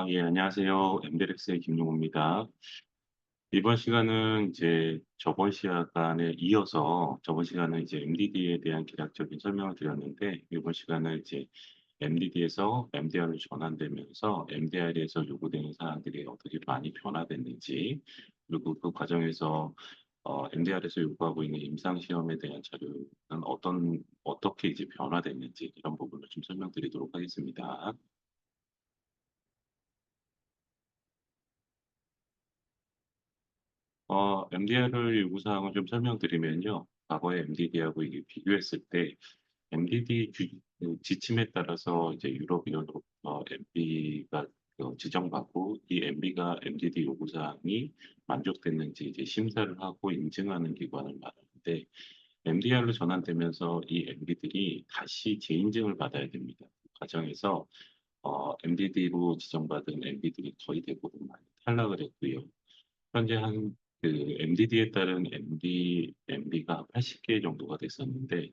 예, 안녕하세요. 엠베렉스의 김용호입니다. 이번 시간은 이제 저번 시간에 이어서 저번 시간은 이제 MDD에 대한 개략적인 설명을 드렸는데 이번 시간은 이제 MDD에서 MDR로 전환되면서 MDR에서 요구되는 사항들이 어떻게 많이 변화됐는지 그리고 그 과정에서 MDR에서 요구하고 있는 임상시험에 대한 자료는 어떻게 이제 변화됐는지 이런 부분을 좀 설명드리도록 하겠습니다. MDR을 요구사항을 좀 설명드리면요. 과거의 MDD하고 이게 비교했을 때 MDD 그 지침에 따라서 이제 유럽연으로 MB가 지정받고 이 MB가 MDD 요구사항이 만족됐는지 이제 심사를 하고 인증하는 기관을 말하는데 MDR로 전환되면서 이 MB들이 다시 재인증을 받아야 됩니다. 그 과정에서 MDD로 지정받은 MB들이 거의 대부분 많이 탈락을 했고요. 현재 그 MDD에 따른 MB가 80개 정도가 됐었는데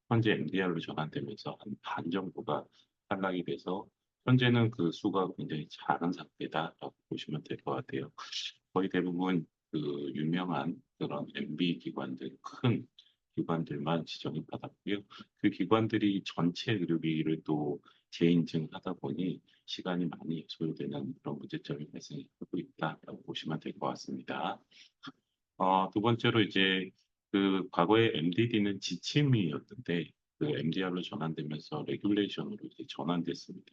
현재 MDR로 전환되면서 한 반 정도가 탈락이 돼서 현재는 그 수가 굉장히 작은 상태다라고 보시면 될 것 같아요. 거의 대부분 그 유명한 그런 MB 기관들, 큰 기관들만 지정을 받았고요. 그 기관들이 전체 의료비를 또 재인증하다 보니 시간이 많이 소요되는 그런 문제점이 발생하고 있다라고 보시면 될 것 같습니다. 두 번째로 이제 그 과거에 MDD는 지침이었는데 그 MDR로 전환되면서 레귤레이션으로 이제 전환됐습니다.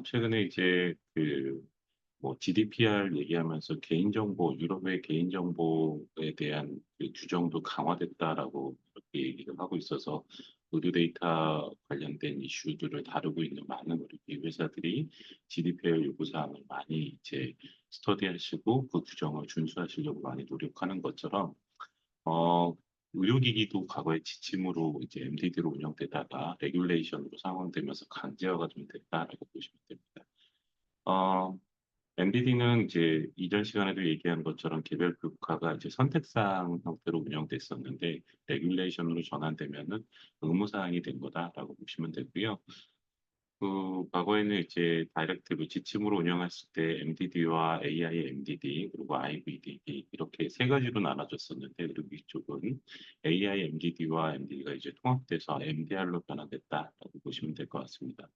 최근에 이제 그 뭐 GDPR 얘기하면서 개인정보, 유럽의 개인정보에 대한 그 규정도 강화됐다라고 이렇게 얘기를 하고 있어서 의료 데이터 관련된 이슈들을 다루고 있는 많은 의료 회사들이 GDPR 요구사항을 많이 이제 스터디하시고 그 규정을 준수하시려고 많이 노력하는 것처럼 어, 의료기기도 과거에 지침으로 이제 MDD로 운영되다가 레귤레이션으로 상원되면서 강제화가 좀 됐다라고 보시면 됩니다. 어, MDD는 이제 이전 시간에도 얘기한 것처럼 개별 교과가 이제 선택사항 형태로 운영됐었는데 레귤레이션으로 전환되면은 의무사항이 된 거다라고 보시면 되고요. 그 과거에는 이제 다이렉티브 지침으로 운영했을 때 MDD와 AI MDD 그리고 IVDD 이렇게 세 가지로 나눠졌었는데 그리고 이쪽은 AI MDD와 MDD가 이제 통합돼서 MDR로 변화됐다라고 보시면 될 것 같습니다.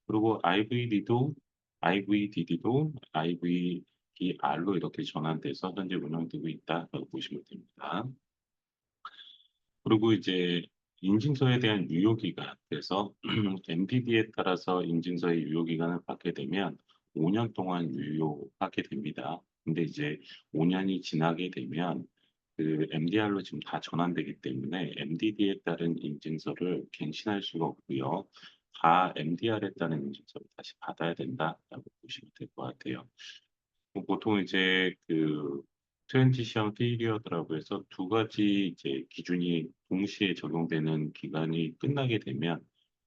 그리고 IVDD도 IVDR로 이렇게 전환돼서 현재 운영되고 있다라고 보시면 됩니다. 그리고 이제 인증서에 대한 유효기간, 그래서 MDD에 따라서 인증서의 유효기간을 받게 되면 5년 동안 유효하게 됩니다. 근데 이제 5년이 지나게 되면 그 MDR로 지금 다 전환되기 때문에 MDD에 따른 인증서를 갱신할 수가 없고요. 다 MDR에 따른 인증서를 다시 받아야 된다라고 보시면 될 것 같아요. 보통 이제 그 트랜지션 피리어드라고 해서 두 가지 이제 기준이 동시에 적용되는 기간이 끝나게 되면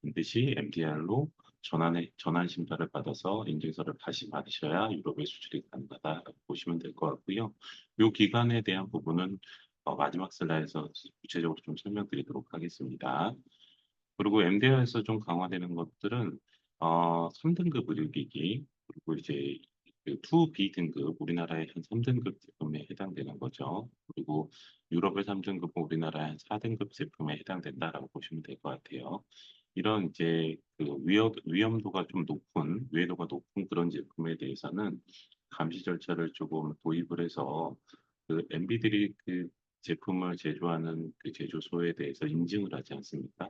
반드시 MDR로 전환 심사를 받아서 인증서를 다시 받으셔야 유럽에 수출이 가능하다고 보시면 될 것 같고요. 이 기간에 대한 부분은 마지막 슬라이드에서 구체적으로 좀 설명드리도록 하겠습니다. 그리고 MDR에서 좀 강화되는 것들은 3등급 의료기기 그리고 이제 그 2B 등급 우리나라의 한 3등급 제품에 해당되는 거죠. 그리고 유럽의 3등급은 우리나라의 한 4등급 제품에 해당된다라고 보시면 될 것 같아요. 이런 이제 그 위험도가 좀 높은 위해도가 높은 그런 제품에 대해서는 감시 절차를 조금 도입을 해서 그 MB들이 그 제품을 제조하는 그 제조소에 대해서 인증을 하지 않습니까?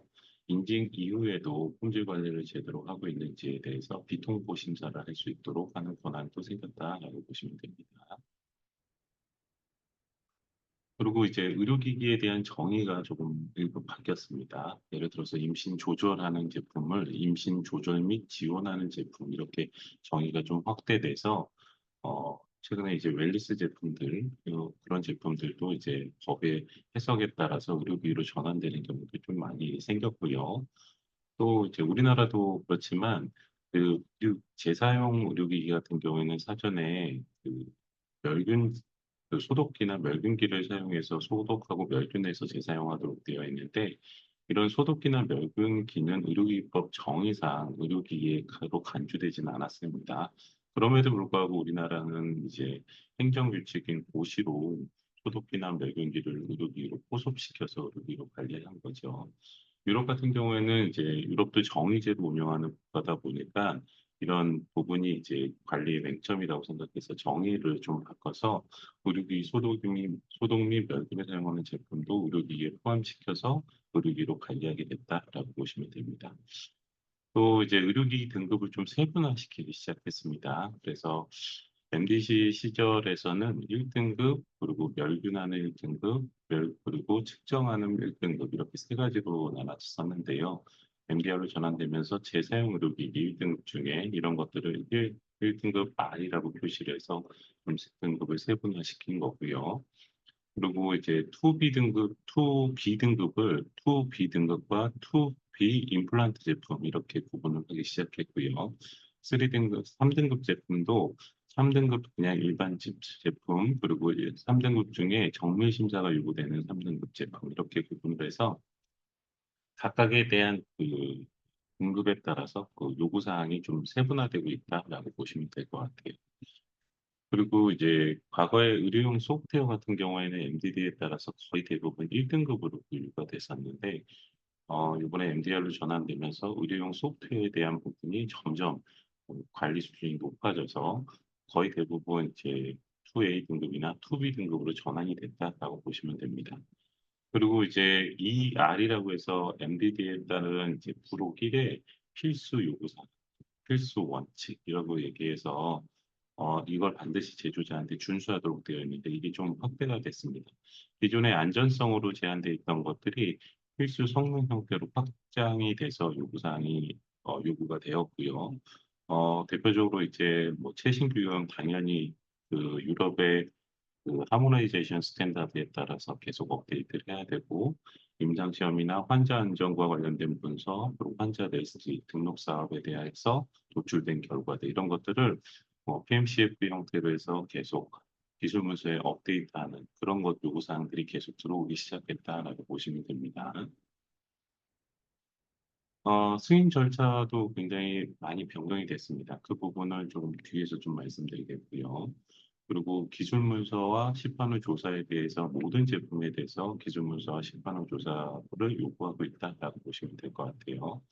인증 이후에도 품질 관리를 제대로 하고 있는지에 대해서 비통보 심사를 할 수 있도록 하는 권한도 생겼다라고 보시면 됩니다. 그리고 이제 의료기기에 대한 정의가 조금 일부 바뀌었습니다. 예를 들어서 임신 조절하는 제품을 임신 조절 및 지원하는 제품 이렇게 정의가 좀 확대돼서 최근에 이제 웰리스 제품들 그런 제품들도 이제 법의 해석에 따라서 의료기기로 전환되는 경우도 좀 많이 생겼고요. 또 이제 우리나라도 그렇지만 그 재사용 의료기기 같은 경우에는 사전에 그 멸균 그 소독기나 멸균기를 사용해서 소독하고 멸균해서 재사용하도록 되어 있는데 이런 소독기나 멸균기는 의료기기법 정의상 의료기기로 간주되지는 않았습니다. 그럼에도 불구하고 우리나라는 이제 행정규칙인 고시로 소독기나 멸균기를 의료기기로 포섭시켜서 의료기기로 관리한 거죠. 유럽 같은 경우에는 이제 유럽도 정의제로 운영하는 국가다 보니까 이런 부분이 이제 관리의 맹점이라고 생각해서 정의를 좀 바꿔서 의료기기 소독 및 멸균에 사용하는 제품도 의료기기에 포함시켜서 의료기기로 관리하게 됐다라고 보시면 됩니다. 또 이제 의료기기 등급을 좀 세분화시키기 시작했습니다. 그래서 MDC 시절에서는 1등급, 그리고 멸균하는 1등급, 그리고 측정하는 1등급 이렇게 세 가지로 나눴었는데요. MDR로 전환되면서 재사용 의료기기 1등급 중에 이런 것들을 1등급 R이라고 표시를 해서 좀 등급을 세분화시킨 거고요. 그리고 이제 2B 등급, 2B 등급을 2B 등급과 2B 임플란트 제품 이렇게 구분을 하기 시작했고요. 3등급, 3등급 제품도 3등급 그냥 일반 제품, 그리고 3등급 중에 정밀 심사가 요구되는 3등급 제품 이렇게 구분을 해서 각각에 대한 그 등급에 따라서 그 요구 사항이 좀 세분화되고 있다라고 보시면 될 것 같아요. 그리고 이제 과거에 의료용 소프트웨어 같은 경우에는 MDD에 따라서 거의 대부분 1등급으로 분류가 됐었는데 이번에 MDR로 전환되면서 의료용 소프트웨어에 대한 부분이 점점 관리 수준이 높아져서 거의 대부분 이제 2A 등급이나 2B 등급으로 전환이 됐다라고 보시면 됩니다. 그리고 이제 이 R이라고 해서 MDD에 따른 이제 부록 1의 필수 요구사항, 필수 원칙이라고 얘기해서 이걸 반드시 제조자한테 준수하도록 되어 있는데 이게 좀 확대가 됐습니다. 기존의 안전성으로 제한돼 있던 것들이 필수 성능 형태로 확장이 돼서 요구사항이 요구가 되었고요. 대표적으로 이제 뭐 최신 규격은 당연히 그 유럽의 그 하모나이제이션 스탠다드에 따라서 계속 업데이트를 해야 되고 임상 시험이나 환자 안전과 관련된 문서, 그리고 환자 리스트 등록 사업에 대해서 도출된 결과들 이런 것들을 PMCF 형태로 해서 계속 기술 문서에 업데이트하는 그런 것 요구 사항들이 계속 들어오기 시작했다라고 보시면 됩니다. 승인 절차도 굉장히 많이 변경이 됐습니다. 그 부분을 좀 뒤에서 좀 말씀드리겠고요. 그리고 기술 문서와 시판 후 조사에 대해서 모든 제품에 대해서 기술 문서와 시판 후 조사를 요구하고 있다라고 보시면 될 것 같아요.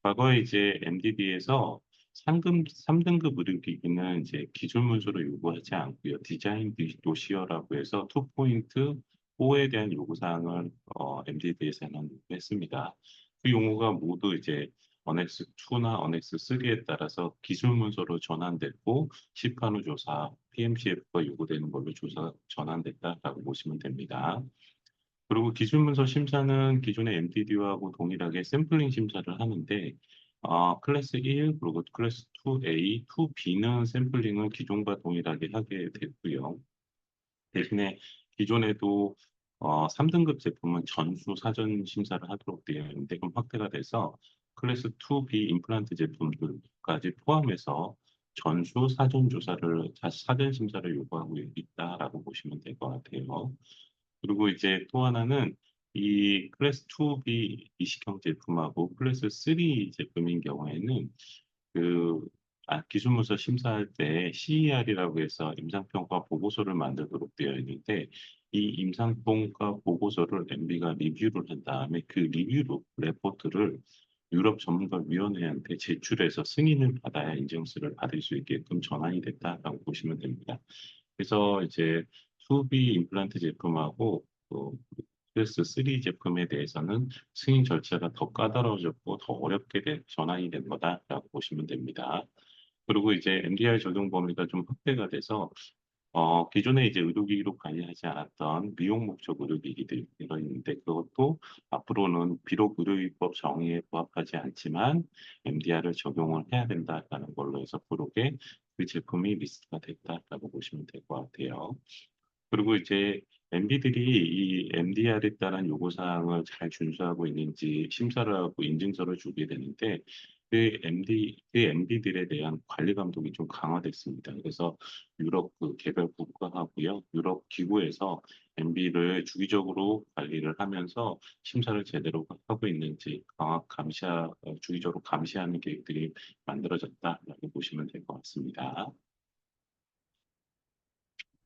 과거에 이제 MDD에서 3등급 의료기기는 이제 기술 문서를 요구하지 않고요. 디자인 도시어라고 해서 2.5에 대한 요구사항을 MDD에서는 했습니다. 그 용어가 모두 이제 어넥스 2나 어넥스 3에 따라서 기술 문서로 전환됐고 시판 후 조사, PMCF가 요구되는 걸로 조사 전환됐다라고 보시면 됩니다. 그리고 기술 문서 심사는 기존의 MDD하고 동일하게 샘플링 심사를 하는데 클래스 1 그리고 클래스 2A, 2B는 샘플링을 기존과 동일하게 하게 됐고요. 대신에 기존에도 3등급 제품은 전수 사전 심사를 하도록 되어 있는데 그럼 확대가 돼서 클래스 2B 임플란트 제품들까지 포함해서 전수 사전 조사를 사전 심사를 요구하고 있다라고 보시면 될 것 같아요. 그리고 이제 또 하나는 이 클래스 2B 이식형 제품하고 클래스 3 제품인 경우에는 그 기술문서 심사할 때 CER이라고 해서 임상평가 보고서를 만들도록 되어 있는데 이 임상평가 보고서를 MB가 리뷰를 한 다음에 그 리뷰로 레포트를 유럽 전문가위원회한테 제출해서 승인을 받아야 인증서를 받을 수 있게끔 전환이 됐다라고 보시면 됩니다. 그래서 이제 2B 임플란트 제품하고 또 클래스 3 제품에 대해서는 승인 절차가 더 까다로워졌고 더 어렵게 전환이 된 거다라고 보시면 됩니다. 그리고 이제 MDR 적용 범위가 좀 확대가 돼서 기존에 이제 의료기기로 관리하지 않았던 미용 목적 의료기기들 이런 있는데 그것도 앞으로는 비록 의료기법 정의에 부합하지 않지만 MDR을 적용을 해야 된다라는 걸로 해서 부록에 그 제품이 리스트가 됐다라고 보시면 될 것 같아요. 그리고 이제 MB들이 이 MDR에 따른 요구사항을 잘 준수하고 있는지 심사를 하고 인증서를 주게 되는데 그 MD들에 대한 관리 감독이 좀 강화됐습니다. 그래서 유럽 그 개별 국가하고요, 유럽 기구에서 MD를 주기적으로 관리를 하면서 심사를 제대로 하고 있는지 주기적으로 감시하는 계획들이 만들어졌다라고 보시면 될 것 같습니다.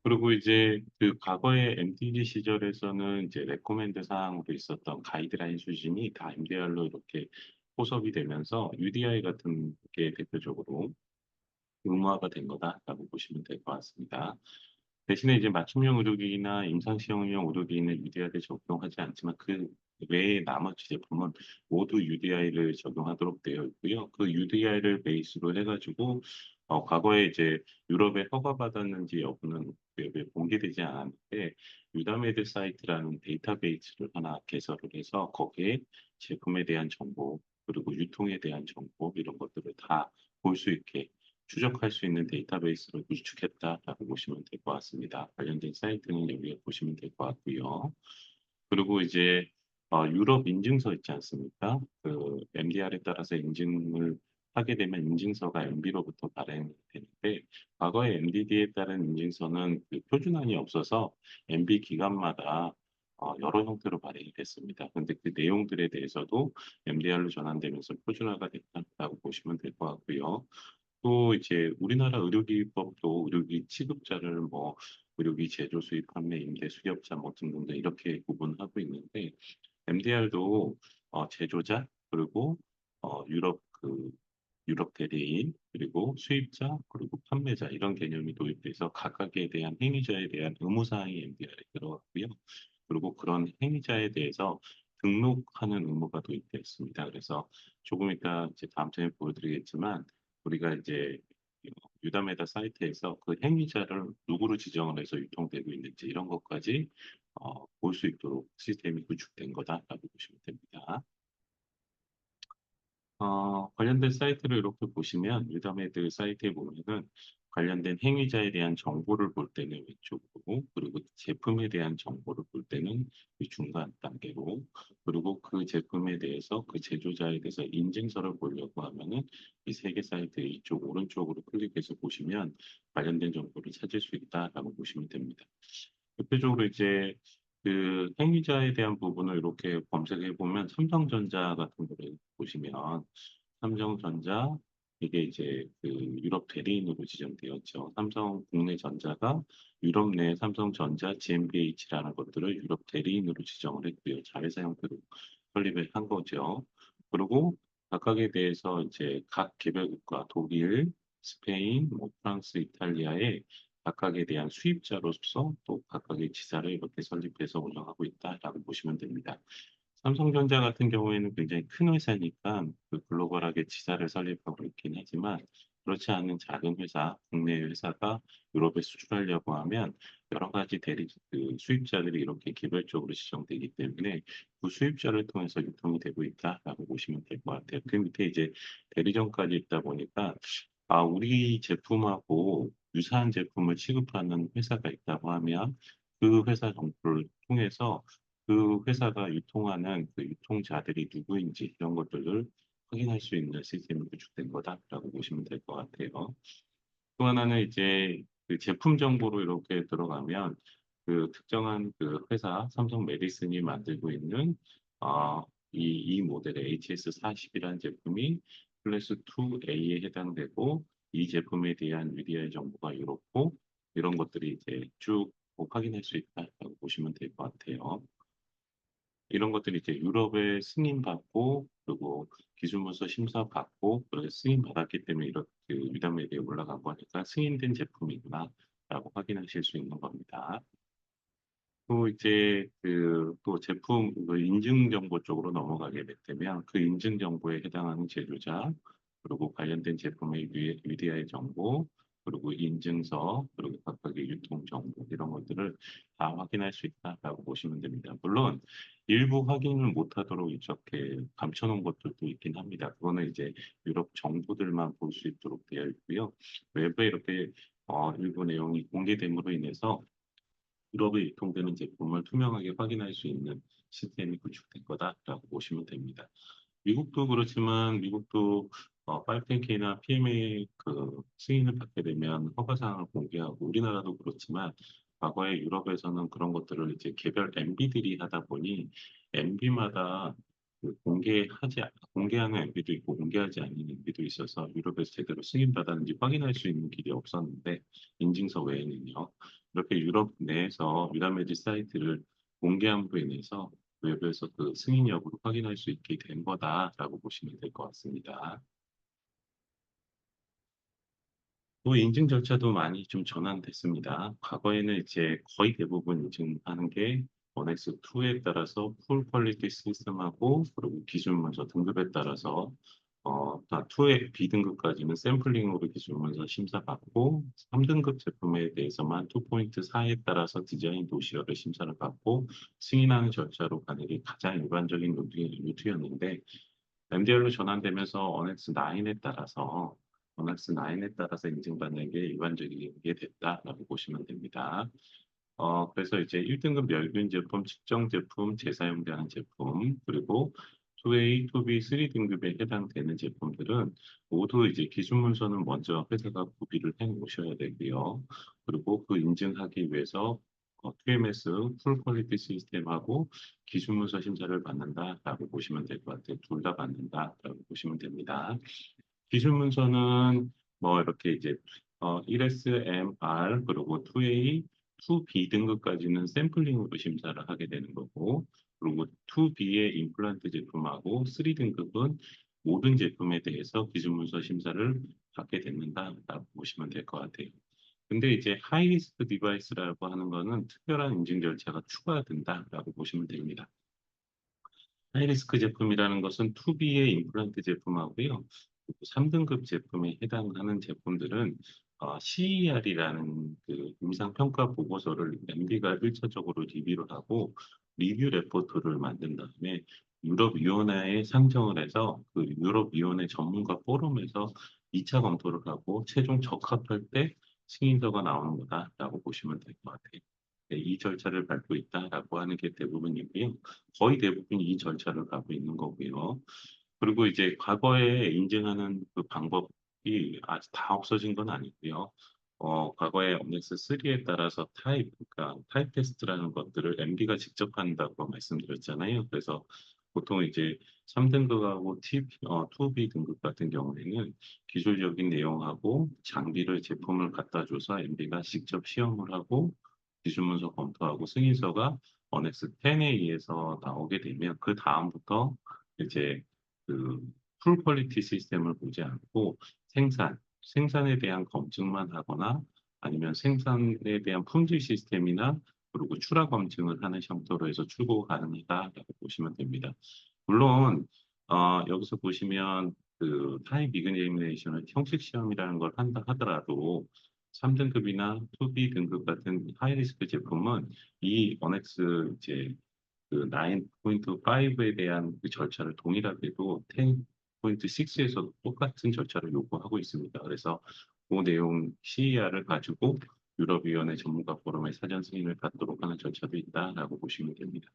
그리고 이제 그 과거의 MTG 시절에서는 이제 레코멘드 사항으로 있었던 가이드라인 수준이 다 MDR로 이렇게 포섭이 되면서 UDI 같은 게 대표적으로 의무화가 된 거다라고 보시면 될 것 같습니다. 대신에 이제 맞춤형 의료기기나 임상시험용 의료기기는 UDI를 적용하지 않지만 그 외에 나머지 제품은 모두 UDI를 적용하도록 되어 있고요. 그 UDI를 베이스로 해가지고 과거에 이제 유럽에 허가받았는지 여부는 왜 공개되지 않았는데 유다메드 사이트라는 데이터베이스를 하나 개설을 해서 거기에 제품에 대한 정보 그리고 유통에 대한 정보 이런 것들을 다 볼 수 있게 추적할 수 있는 데이터베이스를 구축했다라고 보시면 될 것 같습니다. 관련된 사이트는 여기에 보시면 될 것 같고요. 그리고 이제 유럽 인증서 있지 않습니까? 그 MDR에 따라서 인증을 하게 되면 인증서가 MB로부터 발행이 되는데 과거에 MDD에 따른 인증서는 그 표준안이 없어서 MB 기관마다 여러 형태로 발행이 됐습니다. 그런데 그 내용들에 대해서도 MDR로 전환되면서 표준화가 됐다고 보시면 될 것 같고요. 또 이제 우리나라 의료기법도 의료기 취급자를 뭐 의료기 제조, 수입, 판매, 임대, 수급자 뭐 등등등 이렇게 구분하고 있는데 MDR도 제조자 그리고 유럽 대리인 그리고 수입자 그리고 판매자 이런 개념이 도입돼서 각각에 대한 행위자에 대한 의무사항이 MDR에 들어갔고요. 그리고 그런 행위자에 대해서 등록하는 의무가 도입되어 있습니다. 그래서 조금 이따 이제 다음 장에 보여드리겠지만 우리가 이제 유다메다 사이트에서 그 행위자를 누구로 지정을 해서 유통되고 있는지 이런 것까지 볼 수 있도록 시스템이 구축된 거다라고 보시면 됩니다. 관련된 사이트를 이렇게 보시면 유다메드 사이트에 보면은 관련된 행위자에 대한 정보를 볼 때는 왼쪽으로 그리고 제품에 대한 정보를 볼 때는 이 중간 단계로 그리고 그 제품에 대해서 그 제조자에 대해서 인증서를 보려고 하면은 이 세 개 사이트 이쪽 오른쪽으로 클릭해서 보시면 관련된 정보를 찾을 수 있다라고 보시면 됩니다. 대표적으로 이제 그 행위자에 대한 부분을 이렇게 검색해 보면 삼성전자 같은 거를 보시면 삼성전자 이게 이제 그 유럽 대리인으로 지정되었죠. 삼성 국내 전자가 유럽 내 삼성전자 GmbH라는 것들을 유럽 대리인으로 지정을 했고요. 자회사 형태로 설립을 한 거죠. 그리고 각각에 대해서 이제 각 개별국가 독일, 스페인, 뭐 프랑스, 이탈리아에 각각에 대한 수입자로서 또 각각의 지사를 이렇게 설립해서 운영하고 있다라고 보시면 됩니다. 삼성전자 같은 경우에는 굉장히 큰 회사니까 그 글로벌하게 지사를 설립하고 있긴 하지만 그렇지 않은 작은 회사, 국내 회사가 유럽에 수출하려고 하면 여러 가지 그 수입자들이 이렇게 개별적으로 지정되기 때문에 그 수입자를 통해서 유통이 되고 있다라고 보시면 될 것 같아요. 그 밑에 이제 대리점까지 있다 보니까 우리 제품하고 유사한 제품을 취급하는 회사가 있다고 하면 그 회사 정보를 통해서 그 회사가 유통하는 그 유통자들이 누구인지 이런 것들을 확인할 수 있는 시스템이 구축된 거다라고 보시면 될 것 같아요. 또 하나는 이제 그 제품 정보로 이렇게 들어가면 그 특정한 그 회사 삼성 메디슨이 만들고 있는 이 모델의 HS40이라는 제품이 클래스 2A에 해당되고 이 제품에 대한 UDI 정보가 이렇고 이런 것들이 이제 쭉 확인할 수 있다고 보시면 될 것 같아요. 이런 것들이 이제 유럽에 승인받고 그리고 기술문서 심사받고 그래서 승인받았기 때문에 이렇게 유담에게 올라간 거니까 승인된 제품이구나라고 확인하실 수 있는 겁니다. 또 이제 그 또 제품 그 인증 정보 쪽으로 넘어가게 되면 그 인증 정보에 해당하는 제조자 그리고 관련된 제품의 UDI 정보 그리고 인증서 그리고 각각의 유통 정보 이런 것들을 다 확인할 수 있다라고 보시면 됩니다. 물론 일부 확인을 못하도록 이렇게 감춰놓은 것들도 있긴 합니다. 그거는 이제 유럽 정부들만 볼 수 있도록 되어 있고요. 외부에 이렇게 일부 내용이 공개됨으로 인해서 유럽에 유통되는 제품을 투명하게 확인할 수 있는 시스템이 구축된 거다라고 보시면 됩니다. 미국도 그렇지만 미국도 510K나 PMA 승인을 받게 되면 허가 사항을 공개하고 우리나라도 그렇지만 과거에 유럽에서는 그런 것들을 이제 개별 MB들이 하다 보니 MB마다 공개하는 MB도 있고 공개하지 않는 MB도 있어서 유럽에서 제대로 승인받았는지 확인할 수 있는 길이 없었는데 인증서 외에는요. 이렇게 유럽 내에서 유라메디 사이트를 공개함으로 인해서 외부에서 그 승인 여부를 확인할 수 있게 된 거다라고 보시면 될 것 같습니다. 또 인증 절차도 많이 좀 전환됐습니다. 과거에는 이제 거의 대부분 인증하는 게 원엑스2에 따라서 풀 퀄리티 시스템하고 그리고 기준 문서 등급에 따라서 다 2의 B등급까지는 샘플링으로 기준 문서 심사받고 3등급 제품에 대해서만 2.4에 따라서 디자인 도시어를 심사를 받고 승인하는 절차로 가는 게 가장 일반적인 루트였는데 MDR로 전환되면서 언엑스9에 따라서 인증받는 게 일반적이게 됐다라고 보시면 됩니다. 그래서 이제 1등급 멸균 제품, 측정 제품, 재사용되는 제품, 그리고 2A, 2B, 3등급에 해당되는 제품들은 모두 이제 기준 문서는 먼저 회사가 구비를 해 놓으셔야 되고요. 그리고 그 인증하기 위해서 QMS, 풀 퀄리티 시스템하고 기준 문서 심사를 받는다라고 보시면 될 것 같아요. 둘 다 받는다라고 보시면 됩니다. 기준 문서는 뭐 이렇게 이제 1SMR 그리고 2A, 2B 등급까지는 샘플링으로 심사를 하게 되는 거고 그리고 2B의 임플란트 제품하고 3등급은 모든 제품에 대해서 기준 문서 심사를 받게 된다라고 보시면 될 것 같아요. 근데 이제 하이리스크 디바이스라고 하는 거는 특별한 인증 절차가 추가된다라고 보시면 됩니다. 하이리스크 제품이라는 것은 2B의 임플란트 제품하고요. 3등급 제품에 해당하는 제품들은 CER이라는 그 임상평가 보고서를 MD가 1차적으로 리뷰를 하고 리뷰 레포트를 만든 다음에 유럽위원회에 상정을 해서 그 유럽위원회 전문가 포럼에서 2차 검토를 하고 최종 적합할 때 승인서가 나오는 거다라고 보시면 될 것 같아요. 네, 이 절차를 밟고 있다라고 하는 게 대부분이고요. 거의 대부분 이 절차를 가고 있는 거고요. 그리고 이제 과거에 인증하는 그 방법이 아직 다 없어진 건 아니고요. 과거에 언엑스 3에 따라서 그러니까 타입 테스트라는 것들을 MD가 직접 한다고 말씀드렸잖아요. 그래서 보통 이제 3등급하고 2B 등급 같은 경우에는 기술적인 내용하고 장비를 제품을 갖다 줘서 MD가 직접 시험을 하고 기준문서 검토하고 승인서가 언엑스 10에 의해서 나오게 되면 그 다음부터 이제 그 풀 퀄리티 시스템을 보지 않고 생산에 대한 검증만 하거나 아니면 생산에 대한 품질 시스템이나 그리고 출하 검증을 하는 형태로 해서 출고가 가능하다라고 보시면 됩니다. 물론 여기서 보시면 그 타입 이그니메이션을 형식 시험이라는 걸 한다 하더라도 3등급이나 2B 등급 같은 하이리스크 제품은 이 언엑스 이제 그 9.5에 대한 그 절차를 동일하게도 10.6에서 똑같은 절차를 요구하고 있습니다. 그래서 그 내용 CER을 가지고 유럽위원회 전문가 포럼의 사전 승인을 받도록 하는 절차도 있다라고 보시면 됩니다.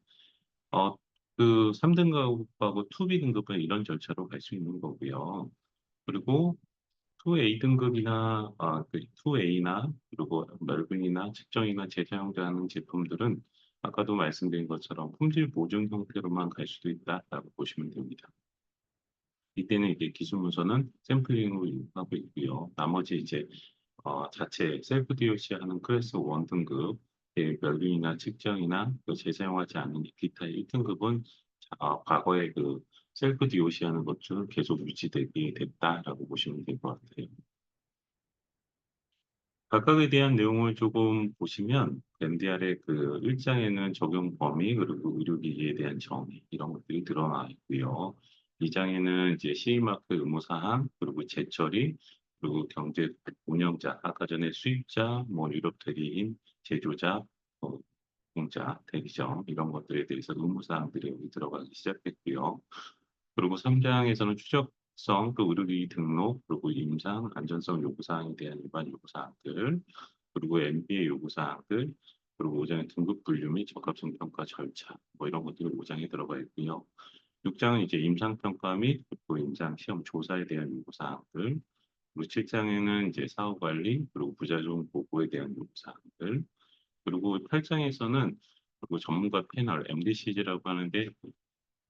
어, 그 3등급하고 2B 등급은 이런 절차로 갈 수 있는 거고요. 그리고 2A 등급이나 2A나 그리고 멸균이나 측정이나 재사용되는 제품들은 아까도 말씀드린 것처럼 품질 보증 형태로만 갈 수도 있다라고 보시면 됩니다. 이때는 이제 기술 문서는 샘플링으로 하고 있고요. 나머지 이제 자체 셀프 DOC 하는 클래스 1 등급 멸균이나 측정이나 재사용하지 않는 기타 1등급은 과거의 그 셀프 DOC 하는 것들 계속 유지되게 됐다라고 보시면 될 것 같아요. 각각에 대한 내용을 조금 보시면 MDR의 그 1장에는 적용 범위 그리고 의료기기에 대한 정의 이런 것들이 드러나 있고요. 2장에는 이제 CE마크 의무 사항 그리고 재처리 그리고 경제 운영자 아까 전에 수입자 뭐 유럽 대리인 제조자 공자 대리점 이런 것들에 대해서 의무 사항들이 여기 들어가기 시작했고요. 그리고 3장에서는 추적성, 또 의료기기 등록, 그리고 임상, 안전성 요구사항에 대한 일반 요구사항들, 그리고 MBA 요구사항들, 그리고 5장의 등급 분류 및 적합성 평가 절차, 뭐 이런 것들이 5장에 들어가 있고요. 6장은 이제 임상평가 및 그리고 임상시험 조사에 대한 요구사항들, 그리고 7장에는 이제 사후관리, 그리고 부작용 보고에 대한 요구사항들, 그리고 8장에서는 그리고 전문가 패널, MDCG라고 하는데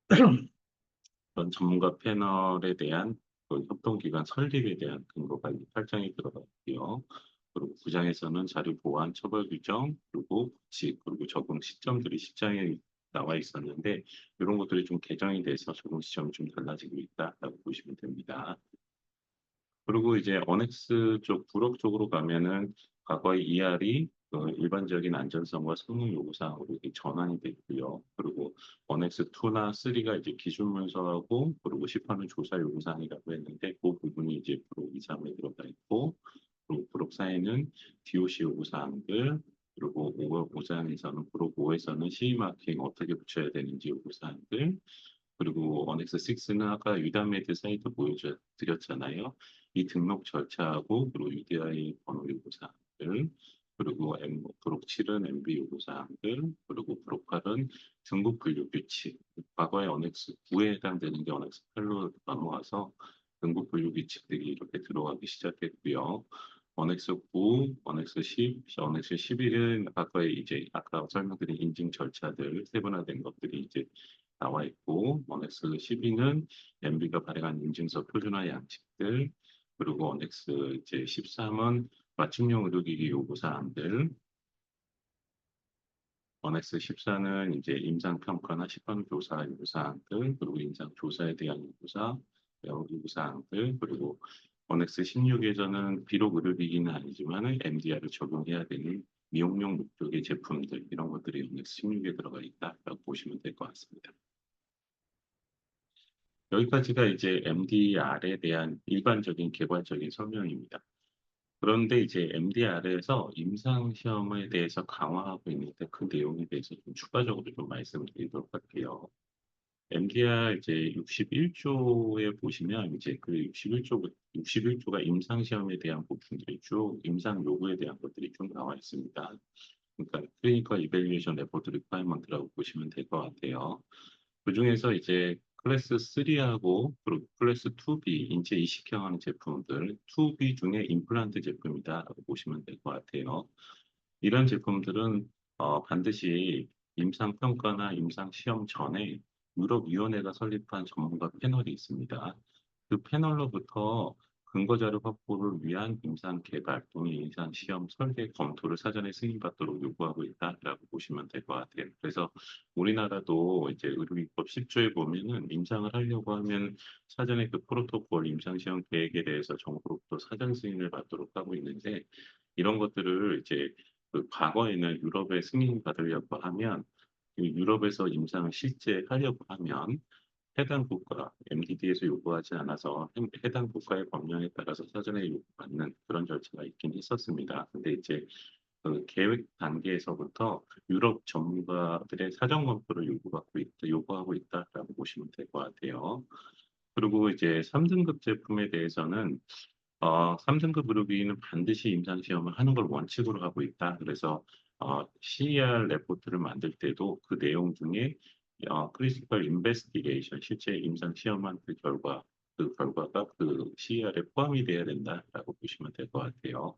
그런 전문가 패널에 대한 그 협동기관 설립에 대한 근거가 이 8장에 들어가 있고요. 그리고 9장에서는 자료 보완, 처벌 규정, 그리고 규칙, 그리고 적용 시점들이 10장에 나와 있었는데 이런 것들이 좀 개정이 돼서 적용 시점이 좀 달라지고 있다라고 보시면 됩니다. 그리고 이제 어넥스 쪽, 부록 쪽으로 가면은 과거의 ER이 그 일반적인 안전성과 성능 요구사항으로 이렇게 전환이 됐고요. 그리고 어넥스 2나 3가 이제 기술 문서하고 그리고 시판은 조사 요구사항이라고 했는데 그 부분이 이제 부록 2, 3에 들어가 있고 그리고 부록 4에는 DOC 요구사항들 그리고 5장에서는 부록 5에서는 CE 마킹 어떻게 붙여야 되는지 요구사항들 그리고 어넥스 6는 아까 유다메드 사이트 보여드렸잖아요. 이 등록 절차하고 그리고 UDI 번호 요구사항들 그리고 브록 7은 MB 요구사항들 그리고 브록 8은 등급 분류 규칙 과거의 어넥스 9에 해당되는 게 어넥스 8로 넘어와서 등급 분류 규칙들이 이렇게 들어가기 시작했고요. 어넥스 9, 어넥스 10, 어넥스 11은 아까 설명드린 인증 절차들 세분화된 것들이 이제 나와 있고 어넥스 12는 MB가 발행한 인증서 표준화 양식들 그리고 어넥스 이제 13은 맞춤형 의료기기 요구사항들 어넥스 14는 이제 임상평가나 시범조사 요구사항들 그리고 임상조사에 대한 요구사항들 그리고 어넥스 16에서는 비록 의료기기는 아니지만 MDR을 적용해야 되는 미용용 목적의 제품들 이런 것들이 어넥스 16에 들어가 있다라고 보시면 될 것 같습니다. 여기까지가 이제 MDR에 대한 일반적인 개괄적인 설명입니다. 그런데 이제 MDR에서 임상시험에 대해서 강화하고 있는데 그 내용에 대해서 좀 추가적으로 좀 말씀드리도록 할게요. MDR 이제 61조에 보시면 이제 그 61조가 임상시험에 대한 부분들이 쭉 임상 요구에 대한 것들이 쭉 나와 있습니다. 그러니까 클리니컬 이밸리에이션 레포트 리ኳ이먼트라고 보시면 될 것 같아요. 그중에서 이제 클래스 3하고 그리고 클래스 2B 인체 이식형하는 제품들 2B 중에 임플란트 제품이다라고 보시면 될 것 같아요. 이런 제품들은 반드시 임상 평가나 임상 시험 전에 유럽위원회가 설립한 전문가 패널이 있습니다. 그 패널로부터 근거자료 확보를 위한 임상 개발 또는 임상 시험 설계 검토를 사전에 승인받도록 요구하고 있다라고 보시면 될 것 같아요. 그래서 우리나라도 이제 의료기법 10조에 보면은 임상을 하려고 하면 사전에 그 프로토콜 임상 시험 계획에 대해서 정부로부터 사전 승인을 받도록 하고 있는데 이런 것들을 이제 그 과거에는 유럽에 승인받으려고 하면 그 유럽에서 임상을 실제 하려고 하면 해당 국가, MDD에서 요구하지 않아서 해당 국가의 법령에 따라서 사전에 요구받는 그런 절차가 있긴 있었습니다. 근데 이제 그 계획 단계에서부터 유럽 전문가들의 사전 검토를 요구하고 있다라고 보시면 될 것 같아요. 그리고 이제 3등급 제품에 대해서는 3등급 의료기기는 반드시 임상시험을 하는 걸 원칙으로 하고 있다. 그래서 CER 레포트를 만들 때도 그 내용 중에 크리티컬 인베스티게이션, 실제 임상시험한 그 결과가 그 CER에 포함이 돼야 된다라고 보시면 될 것 같아요.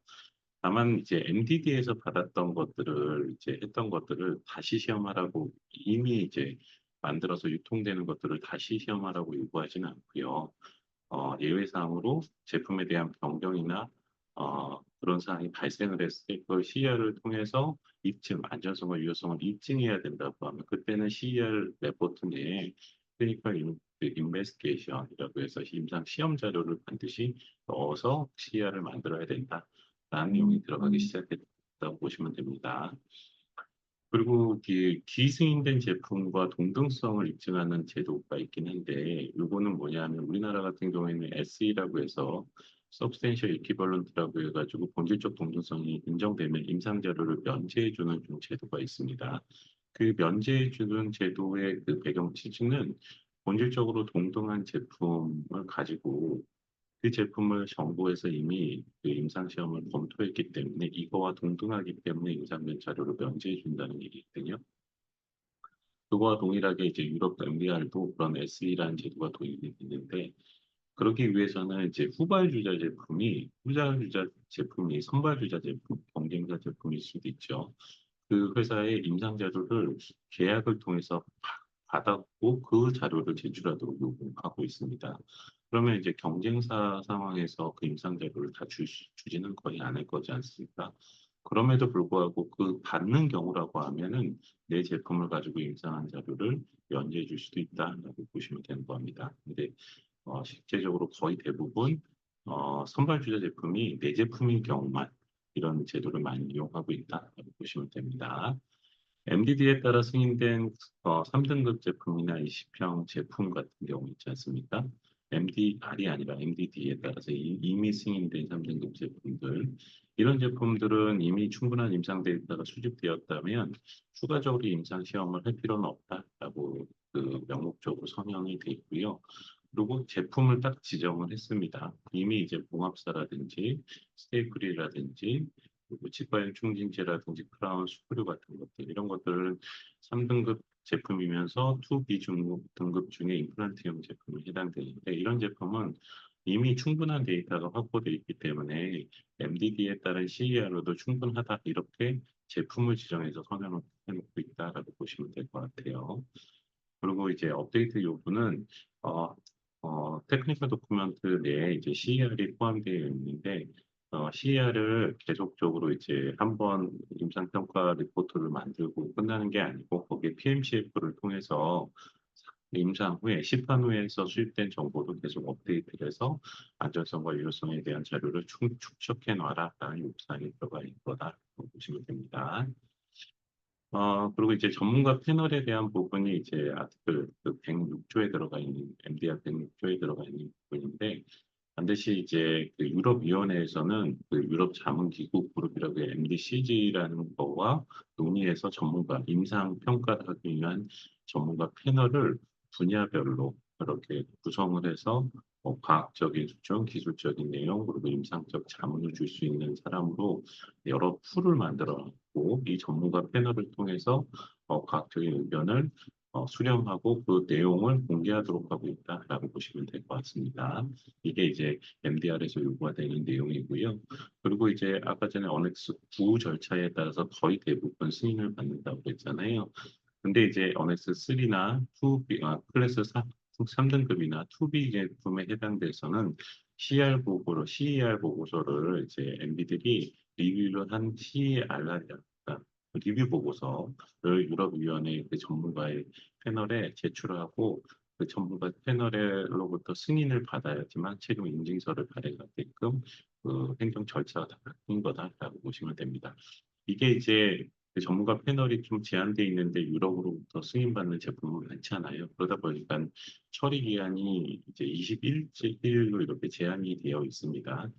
다만 이제 MDD에서 받았던 것들을 이제 했던 것들을 다시 시험하라고 이미 이제 만들어서 유통되는 것들을 다시 시험하라고 요구하지는 않고요. 예외 사항으로 제품에 대한 변경이나 그런 사항이 발생을 했을 때 그걸 CER을 통해서 안전성과 유효성을 입증해야 된다고 하면 그때는 CER 레포트 내에 클리니컬 인베스티게이션이라고 해서 임상 시험 자료를 반드시 넣어서 CER을 만들어야 된다라는 내용이 들어가기 시작했다고 보시면 됩니다. 그리고 기승인된 제품과 동등성을 입증하는 제도가 있긴 한데 이거는 뭐냐면 우리나라 같은 경우에는 SE라고 해서 Substantial Equivalent라고 해가지고 본질적 동등성이 인정되면 임상 자료를 면제해주는 좀 제도가 있습니다. 그 면제해주는 제도의 그 배경 취지는 본질적으로 동등한 제품을 가지고 그 제품을 정부에서 이미 그 임상시험을 검토했기 때문에 이거와 동등하기 때문에 임상면 자료를 면제해 준다는 얘기거든요. 그거와 동일하게 이제 유럽 MDR도 그런 SE라는 제도가 도입이 됐는데 그러기 위해서는 이제 후발주자 제품이 선발주자 제품, 경쟁사 제품일 수도 있죠. 그 회사의 임상 자료를 계약을 통해서 받았고 그 자료를 제출하도록 요구하고 있습니다. 그러면 이제 경쟁사 상황에서 그 임상 자료를 다 주지는 거의 않을 거지 않습니까? 그럼에도 불구하고 그 받는 경우라고 하면은 내 제품을 가지고 임상한 자료를 연재해 줄 수도 있다라고 보시면 되는 겁니다. 근데 실제적으로 거의 대부분 선발주자 제품이 내 제품인 경우만 이런 제도를 많이 이용하고 있다고 보시면 됩니다. MDD에 따라 승인된 3등급 제품이나 20평 제품 같은 경우 있지 않습니까? MDR이 아니라 MDD에 따라서 이미 승인된 3등급 제품들. 이런 제품들은 이미 충분한 임상 데이터가 수집되었다면 추가적으로 임상 시험을 할 필요는 없다라고 그 명목적으로 서명이 돼 있고요. 그리고 제품을 딱 지정을 했습니다. 이미 이제 봉합사라든지 스테이플이라든지 그리고 치과형 충진제라든지 크라운 스크류 같은 것들 이런 것들은 3등급 제품이면서 2B 중급 등급 중에 임플란트형 제품에 해당되는데 이런 제품은 이미 충분한 데이터가 확보되어 있기 때문에 MDD에 따른 CER로도 충분하다 이렇게 제품을 지정해서 선언을 해놓고 있다라고 보시면 될 것 같아요. 그리고 이제 업데이트 요구는 어, 테크니컬 도큐먼트 내에 이제 CER이 포함되어 있는데 CER을 계속적으로 이제 한번 임상평가 리포트를 만들고 끝나는 게 아니고 거기에 PMCF를 통해서 임상 후에 시판 후에서 수집된 정보도 계속 업데이트를 해서 안전성과 유효성에 대한 자료를 축적해 놔라라는 요구사항이 들어가 있는 거다라고 보시면 됩니다. 그리고 이제 전문가 패널에 대한 부분이 이제 아티클 그 106조에 들어가 있는, MDR 106조에 들어가 있는 부분인데, 반드시 이제 그 유럽위원회에서는 그 유럽 자문기구 그룹이라고 MDCG라는 거와 논의해서 전문가, 임상 평가를 하기 위한 전문가 패널을 분야별로 이렇게 구성을 해서 과학적인 수준, 기술적인 내용, 그리고 임상적 자문을 줄 수 있는 사람으로 여러 풀을 만들어놨고 이 전문가 패널을 통해서 과학적인 의견을 수렴하고 그 내용을 공개하도록 하고 있다라고 보시면 될 것 같습니다. 이게 이제 MDR에서 요구가 되는 내용이고요. 그리고 이제 아까 전에 어넥스 9 절차에 따라서 거의 대부분 승인을 받는다고 그랬잖아요. 근데 이제 어넥스 3나 2B, 클래스 3등급이나 2B 제품에 해당돼서는 CER 보고서를 이제 MB들이 리뷰를 한 CER, 리뷰 보고서를 유럽위원회 그 전문가의 패널에 제출하고 그 전문가 패널로부터 승인을 받아야지만 최종 인증서를 발행하게끔 그 행정 절차가 다 바뀐 거다라고 보시면 됩니다. 이게 이제 그 전문가 패널이 좀 제한돼 있는데 유럽으로부터 승인받는 제품은 많잖아요. 그러다 보니까 처리 기한이 이제 21일로 이렇게 제한이 되어 있습니다.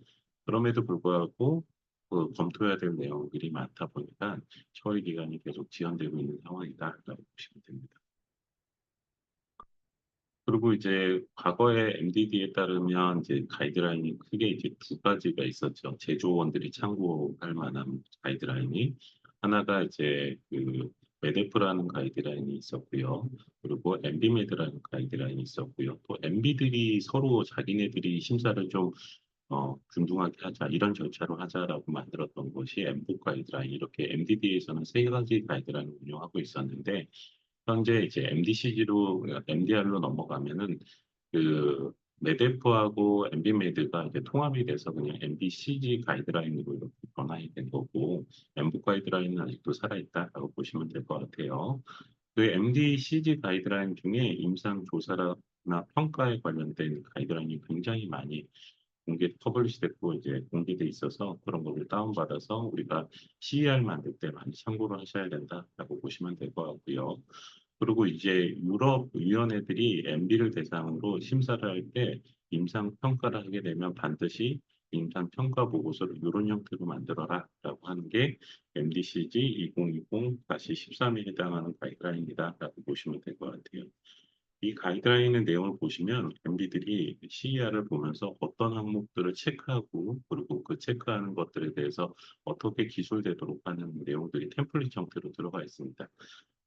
그럼에도 불구하고 그 검토해야 될 내용들이 많다 보니까 처리 기간이 계속 지연되고 있는 상황이다라고 보시면 됩니다. 그리고 이제 과거에 MDD에 따르면 이제 가이드라인이 크게 이제 두 가지가 있었죠. 제조원들이 참고할 만한 가이드라인이 하나가 이제 그 메데프라는 가이드라인이 있었고요. 그리고 엠비메드라는 가이드라인이 있었고요. 또 엠비들이 서로 자기네들이 심사를 좀 균등하게 하자 이런 절차로 하자라고 만들었던 것이 엠보 가이드라인 이렇게 MDD에서는 세 가지 가이드라인을 운영하고 있었는데 현재 이제 MDCG로 MDR로 넘어가면은 그 메데프하고 엠비메드가 이제 통합이 돼서 그냥 MDCG 가이드라인으로 이렇게 변화이 된 거고 엠부 가이드라인은 아직도 살아있다라고 보시면 될 것 같아요. 그 MDCG 가이드라인 중에 임상 조사나 평가에 관련된 가이드라인이 굉장히 많이 퍼블리시 됐고 이제 공개돼 있어서 그런 거를 다운받아서 우리가 CER 만들 때 많이 참고를 하셔야 된다라고 보시면 될 것 같고요. 그리고 이제 유럽 위원회들이 MB를 대상으로 심사를 할 때 임상 평가를 하게 되면 반드시 임상 평가 보고서를 이런 형태로 만들어라라고 하는 게 MDCG 2020-13에 해당하는 가이드라인이다라고 보시면 될 것 같아요. 이 가이드라인의 내용을 보시면 MD들이 CER을 보면서 어떤 항목들을 체크하고 그리고 그 체크하는 것들에 대해서 어떻게 기술되도록 하는 내용들이 템플릿 형태로 들어가 있습니다.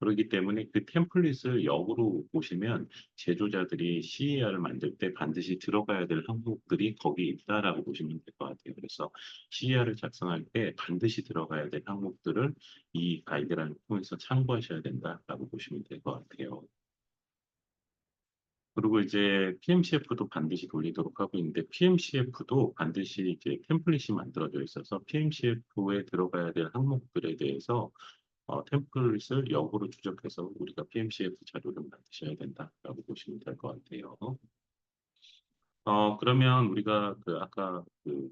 그렇기 때문에 그 템플릿을 역으로 보시면 제조자들이 CER을 만들 때 반드시 들어가야 될 항목들이 거기에 있다라고 보시면 될 것 같아요. 그래서 CER을 작성할 때 반드시 들어가야 될 항목들을 이 가이드라인을 통해서 참고하셔야 된다라고 보시면 될 것 같아요. 그리고 이제 PMCF도 반드시 돌리도록 하고 있는데 PMCF도 반드시 이제 템플릿이 만들어져 있어서 PMCF에 들어가야 될 항목들에 대해서 템플릿을 역으로 추적해서 우리가 PMCF 자료를 만드셔야 된다라고 보시면 될 것 같아요. 그러면 우리가 그 아까 그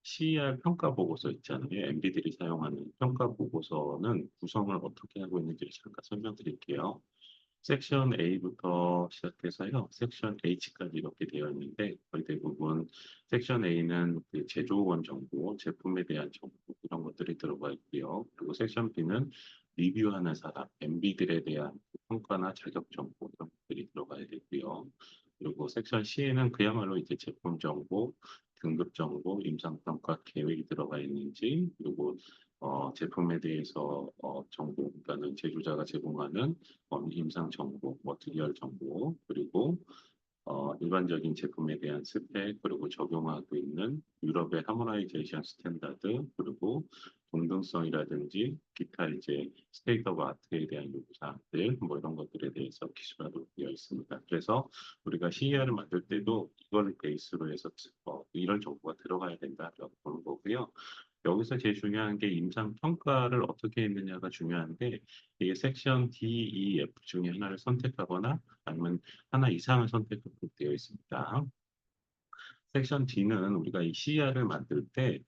CER 평가 보고서 있잖아요. MB들이 사용하는 평가 보고서는 구성을 어떻게 하고 있는지 잠깐 설명드릴게요. 섹션 A부터 시작해서요. 섹션 H까지 이렇게 되어 있는데 거의 대부분 섹션 A는 그 제조원 정보, 제품에 대한 정보 이런 것들이 들어가 있고요. 그리고 섹션 B는 리뷰하는 사람, MB들에 대한 평가나 자격 정보 이런 것들이 들어가야 되고요. 그리고 sek션 C에는 그야말로 이제 제품 정보, 등급 정보, 임상평가 계획이 들어가 있는지, 그리고 제품에 대해서 정보, 그러니까는 제조자가 제공하는 임상 정보, 머티리얼 정보, 그리고 일반적인 제품에 대한 스펙, 그리고 적용하고 있는 유럽의 하모나이제이션 스탠다드, 그리고 동등성이라든지 기타 이제 스테이트 오브 아트에 대한 요구사항들, 뭐 이런 것들에 대해서 기술화도 되어 있습니다. 그래서 우리가 CER을 만들 때도 이걸 베이스로 해서 이런 정보가 들어가야 된다라고 보는 거고요. 여기서 제일 중요한 게 임상 평가를 어떻게 했느냐가 중요한데 이게 섹션 D, E, F 중에 하나를 선택하거나 아니면 하나 이상을 선택하도록 되어 있습니다. 섹션 D는 우리가 이 CER을 만들 때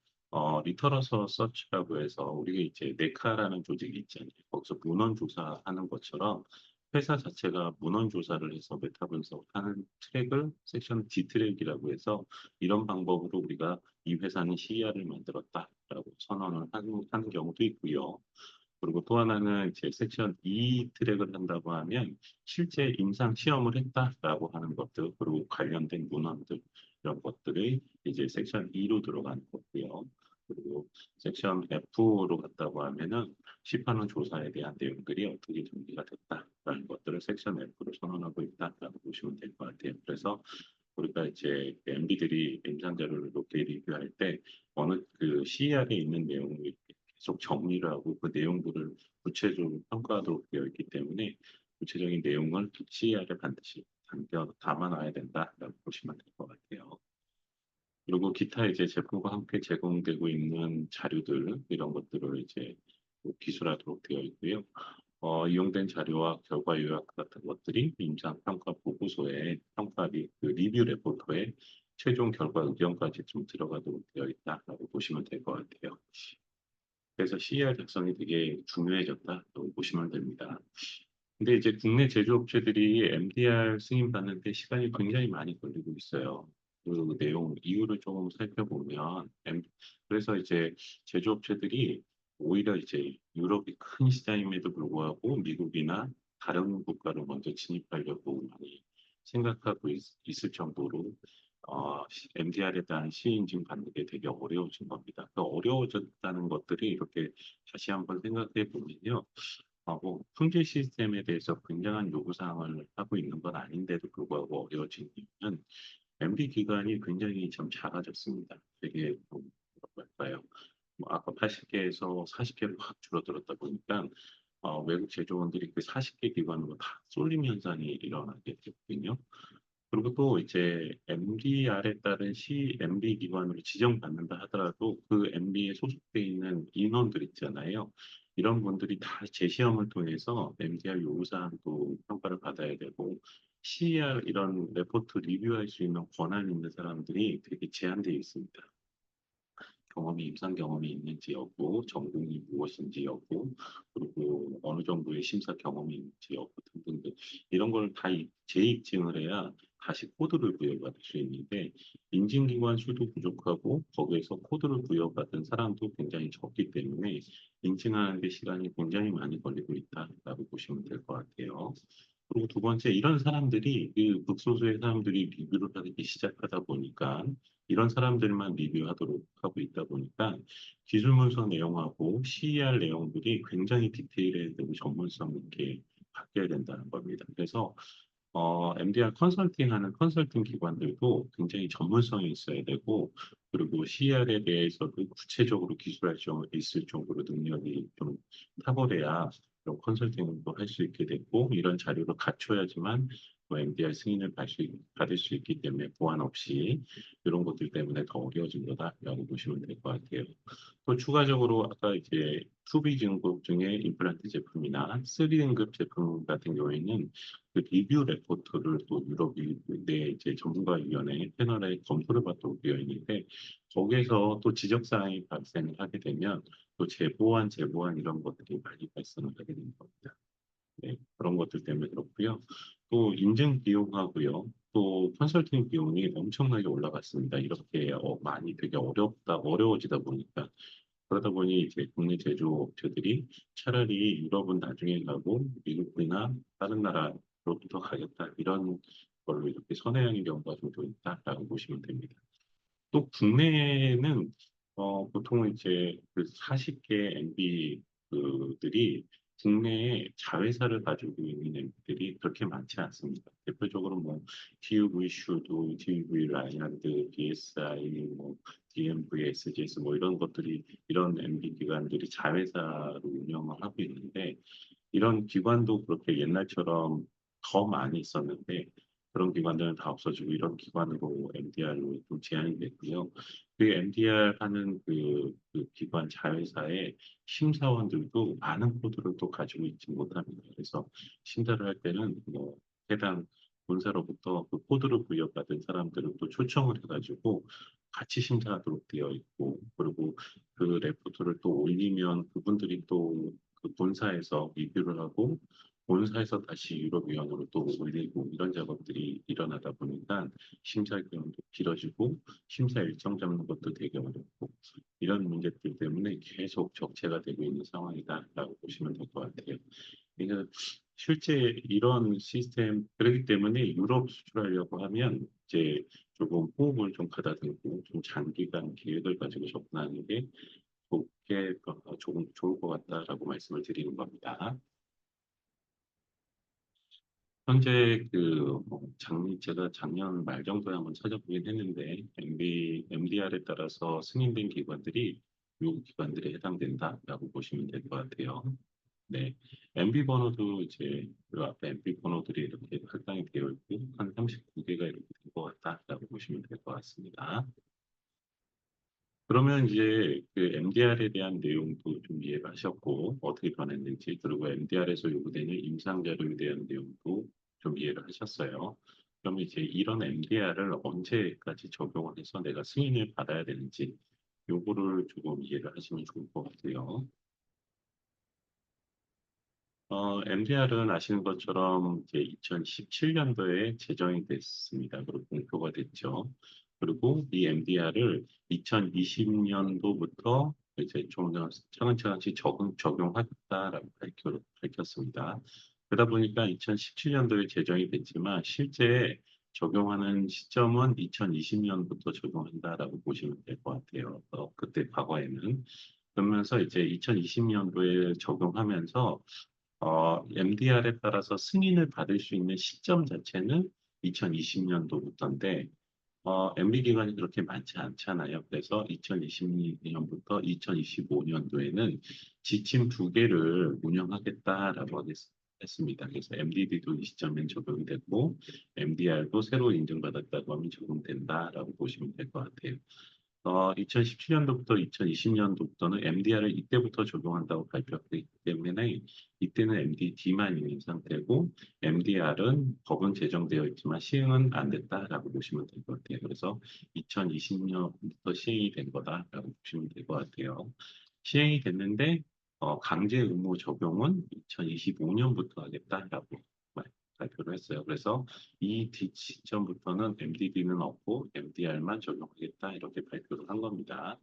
리터러서 서치라고 해서 우리가 이제 네카라는 조직이 있잖아요. 거기서 문헌 조사하는 것처럼 회사 자체가 문헌 조사를 해서 메타 분석하는 트랙을 섹션 D 트랙이라고 해서 이런 방법으로 우리가 이 회사는 CER을 만들었다라고 선언을 하는 경우도 있고요. 그리고 또 하나는 이제 섹션 E 트랙을 한다고 하면 실제 임상 시험을 했다라고 하는 것들 그리고 관련된 문헌들 이런 것들이 이제 섹션 E로 들어가는 거고요. 그리고 섹션 F로 갔다고 하면은 시판원 조사에 대한 내용들이 어떻게 정리가 됐다라는 것들을 sek션 F로 선언하고 있다라고 보시면 될 것 같아요. 그래서 우리가 이제 MB들이 임상 자료를 이렇게 리뷰할 때 어느 그 CER에 있는 내용을 계속 정리를 하고 그 내용들을 구체적으로 평가하도록 되어 있기 때문에 구체적인 내용을 CER에 반드시 담아놔야 된다라고 보시면 될 것 같아요. 그리고 기타 이제 제품과 함께 제공되고 있는 자료들 이런 것들을 이제 기술하도록 되어 있고요. 이용된 자료와 결과 요약 같은 것들이 임상 평가 보고서에 그 리뷰 레포트에 최종 결과 의견까지 좀 들어가도록 되어 있다라고 보시면 될 것 같아요. 그래서 CER 작성이 되게 중요해졌다고 보시면 됩니다. 근데 이제 국내 제조업체들이 MDR 승인 받는데 시간이 굉장히 많이 걸리고 있어요. 그 내용, 이유를 조금 살펴보면, 그래서 이제 제조업체들이 오히려 이제 유럽이 큰 시장임에도 불구하고 미국이나 다른 국가로 먼저 진입하려고 많이 생각하고 있을 정도로 MDR에 대한 시인증 받는 게 되게 어려워진 겁니다. 그 어려워졌다는 것들이 이렇게 다시 한번 생각해 보면요. 뭐 품질 시스템에 대해서 굉장한 요구사항을 하고 있는 건 아닌데도 불구하고 어려워진 이유는 MB 기간이 굉장히 좀 작아졌습니다. 되게 좀 뭐랄까요? 뭐 아까 80개에서 40개로 확 줄어들었다 보니까 외국 제조원들이 그 40개 기관으로 다 쏠림 현상이 일어나게 됐거든요. 그리고 또 이제 MDR에 따른 CMB 기관으로 지정받는다 하더라도 그 MB에 소속돼 있는 인원들 있잖아요. 이런 분들이 다 재시험을 통해서 MDR 요구사항도 평가를 받아야 되고 CER 이런 레포트 리뷰할 수 있는 권한 있는 사람들이 되게 제한되어 있습니다. 임상 경험이 있는지 여부, 전공이 무엇인지 여부, 그리고 어느 정도의 심사 경험이 있는지 여부 등등 이런 걸 다 재입증을 해야 다시 코드를 부여받을 수 있는데 인증기관 수도 부족하고 거기에서 코드를 부여받은 사람도 굉장히 적기 때문에 인증하는 데 시간이 굉장히 많이 걸리고 있다라고 보시면 될 것 같아요. 그리고 두 번째, 이런 사람들이, 그 극소수의 사람들이 리뷰를 하기 시작하다 보니까, 이런 사람들만 리뷰하도록 하고 있다 보니까, 기술 문서 내용하고 CER 내용들이 굉장히 디테일해지고 전문성 있게 바뀌어야 된다는 겁니다. 그래서 MDR 컨설팅 하는 컨설팅 기관들도 굉장히 전문성이 있어야 되고, 그리고 CR에 대해서도 구체적으로 기술할 수 있을 정도로 능력이 좀 탁월해야 그런 컨설팅도 할 수 있게 됐고, 이런 자료를 갖춰야지만 뭐 MDR 승인을 받을 수 있기 때문에 보안 없이 이런 것들 때문에 더 어려워진 거다라고 보시면 될 것 같아요. 또 추가적으로 아까 이제 2B 등급 중에 임플란트 제품이나 3등급 제품 같은 경우에는 그 리뷰 레포트를 또 유럽 내 이제 전문가위원회 패널에 검토를 받도록 되어 있는데 거기에서 또 지적사항이 발생을 하게 되면 또 재보안 이런 것들이 많이 발생을 하게 되는 겁니다. 네, 그런 것들 때문에 그렇고요. 또 인증 비용하고요. 또 컨설팅 비용이 엄청나게 올라갔습니다. 이렇게 많이 되게 어려워지다 보니까 그러다 보니 이제 국내 제조업체들이 차라리 유럽은 나중에 가고 미국이나 다른 나라로부터 가겠다 이런 걸로 이렇게 선회하는 경우가 종종 있다라고 보시면 됩니다. 또 국내에는 보통 이제 그 40개 MB들이 국내에 자회사를 가지고 있는 MB들이 그렇게 많지 않습니다. 대표적으로 뭐 TUV 슈도, TUV 라이언드, BSI, 뭐 DMV, SGS 뭐 이런 것들이 이런 MB 기관들이 자회사로 운영을 하고 있는데 이런 기관도 그렇게 옛날처럼 더 많이 있었는데 그런 기관들은 다 없어지고 이런 기관으로 MDR로 좀 제한이 됐고요. 그 MDR 하는 그 기관 자회사의 심사원들도 많은 코드를 또 가지고 있지 못합니다. 그래서 심사를 할 때는 뭐 해당 본사로부터 그 코드를 부여받은 사람들을 또 초청을 해가지고 같이 심사하도록 되어 있고 그리고 그 레포트를 또 올리면 그분들이 또 그 본사에서 리뷰를 하고 본사에서 다시 유럽위원으로 또 올리고 이런 작업들이 일어나다 보니까 심사 기간도 길어지고 심사 일정 잡는 것도 되게 어렵고 이런 문제들 때문에 계속 적체가 되고 있는 상황이다라고 보시면 될 것 같아요. 그러니까 실제 이런 시스템 그렇기 때문에 유럽 수출하려고 하면 이제 조금 호흡을 좀 가다듬고 좀 장기간 계획을 가지고 접근하는 게 좋게 조금 좋을 것 같다라고 말씀을 드리는 겁니다. 현재 제가 작년 말 정도에 한번 찾아보긴 했는데 MDR에 따라서 승인된 기관들이 요 기관들에 해당된다라고 보시면 될 것 같아요. 네, MB 번호도 이제 그 앞에 MB 번호들이 이렇게 할당이 되어 있고 한 39개가 이렇게 된 것 같다라고 보시면 될 것 같습니다. 그러면 이제 그 MDR에 대한 내용도 좀 이해를 하셨고 어떻게 변했는지 그리고 MDR에서 요구되는 임상 자료에 대한 내용도 좀 이해를 하셨어요. 그럼 이제 이런 MDR을 언제까지 적용을 해서 내가 승인을 받아야 되는지 요거를 조금 이해를 하시면 좋을 것 같아요. MDR은 아시는 것처럼 이제 2017년도에 제정이 됐습니다. 그리고 공표가 됐죠. 그리고 이 MDR을 2020년도부터 이제 좀 차근차근씩 적용하겠다라고 밝혔습니다. 그러다 보니까 2017년도에 제정이 됐지만 실제 적용하는 시점은 2020년부터 적용한다라고 보시면 될 것 같아요. 그때 과거에는. 그러면서 이제 2020년도에 적용하면서 MDR에 따라서 승인을 받을 수 있는 시점 자체는 2020년도부터인데, MB 기간이 그렇게 많지 않잖아요. 그래서 2022년부터 2025년도에는 지침 두 개를 운영하겠다라고 했습니다. 그래서 MDD도 이 시점엔 적용이 됐고, MDR도 새로 인증받았다고 하면 적용된다라고 보시면 될 것 같아요. 2017년도부터 2020년도부터는 MDR을 이때부터 적용한다고 발표했기 때문에 이때는 MDD만 있는 상태고 MDR은 법은 제정되어 있지만 시행은 안 됐다라고 보시면 될 것 같아요. 그래서 2020년부터 시행이 된 거다라고 보시면 될 것 같아요. 시행이 됐는데 강제 의무 적용은 2025년부터 하겠다라고 발표를 했어요. 그래서 이 시점부터는 MDD는 없고 MDR만 적용하겠다 이렇게 발표를 한 겁니다.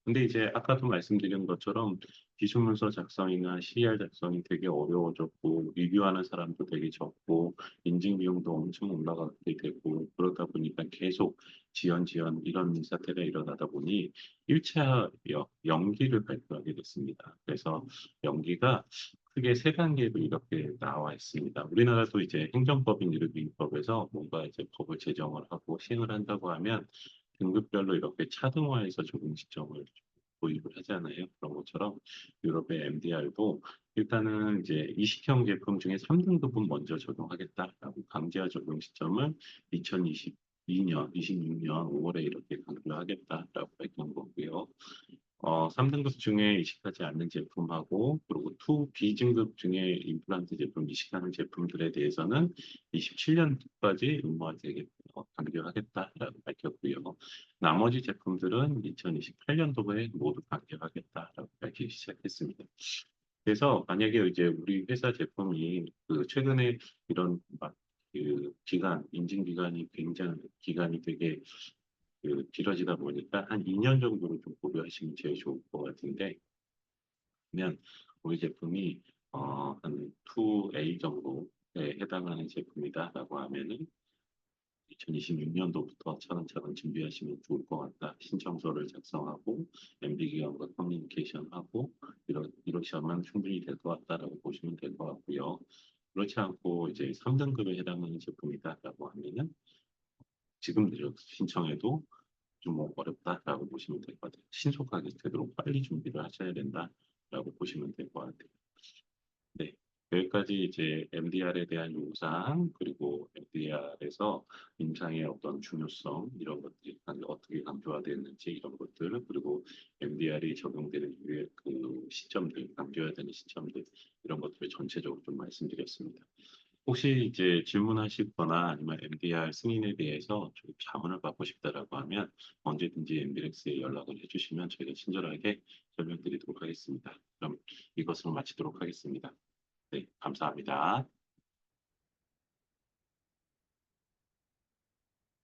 근데 이제 아까도 말씀드린 것처럼 기술문서 작성이나 CR 작성이 되게 어려워졌고 리뷰하는 사람도 되게 적고 인증 비용도 엄청 올라가게 되고 그러다 보니까 계속 지연 이런 사태가 일어나다 보니 1차 연기를 발표하게 됐습니다. 그래서 연기가 크게 세 단계로 이렇게 나와 있습니다. 우리나라도 이제 행정법인 이르기법에서 뭔가 이제 법을 제정을 하고 시행을 한다고 하면 등급별로 이렇게 차등화해서 적용 시점을 도입을 하잖아요. 그런 것처럼 유럽의 MDR도 일단은 이제 이식형 제품 중에 3등급은 먼저 적용하겠다라고 강제화 적용 시점을 2022년, 26년 5월에 이렇게 강조하겠다라고 밝힌 거고요. 3등급 중에 이식하지 않는 제품하고 그리고 2 비등급 중에 임플란트 제품 이식하는 제품들에 대해서는 27년까지 의무화되게 강조하겠다라고 밝혔고요. 나머지 제품들은 2028년도에 모두 강조하겠다라고 밝히기 시작했습니다. 그래서 만약에 이제 우리 회사 제품이 그 최근에 이런 막 그 기간, 인증 기간이 굉장히 기간이 되게 그 길어지다 보니까 한 2년 정도를 좀 고려하시면 제일 좋을 것 같은데, 그러면 우리 제품이 한 2A 정도에 해당하는 제품이다라고 하면은 2026년도부터 차근차근 준비하시면 좋을 것 같다. 신청서를 작성하고 MB 기관과 커뮤니케이션하고 이러시면 충분히 될 것 같다라고 보시면 될 것 같고요. 그렇지 않고 이제 3등급에 해당하는 제품이다라고 하면은 지금 신청해도 좀 어렵다라고 보시면 될 것 같아요. 신속하게 되도록 빨리 준비를 하셔야 된다라고 보시면 될 것 같아요. 네. 여기까지 이제 MDR에 대한 요구사항, 그리고 MDR에서 임상의 어떤 중요성, 이런 것들이 어떻게 강조가 되는지, 이런 것들, 그리고 MDR이 적용되는 이유의 그 시점들, 강조해야 되는 시점들, 이런 것들을 전체적으로 좀 말씀드렸습니다. 혹시 이제 질문하시거나 아니면 MDR 승인에 대해서 좀 자문을 받고 싶다라고 하면 언제든지 MDRX에 연락을 해주시면 저희가 친절하게 설명드리도록 하겠습니다. 그럼 이것으로 마치도록 하겠습니다. 네, 감사합니다.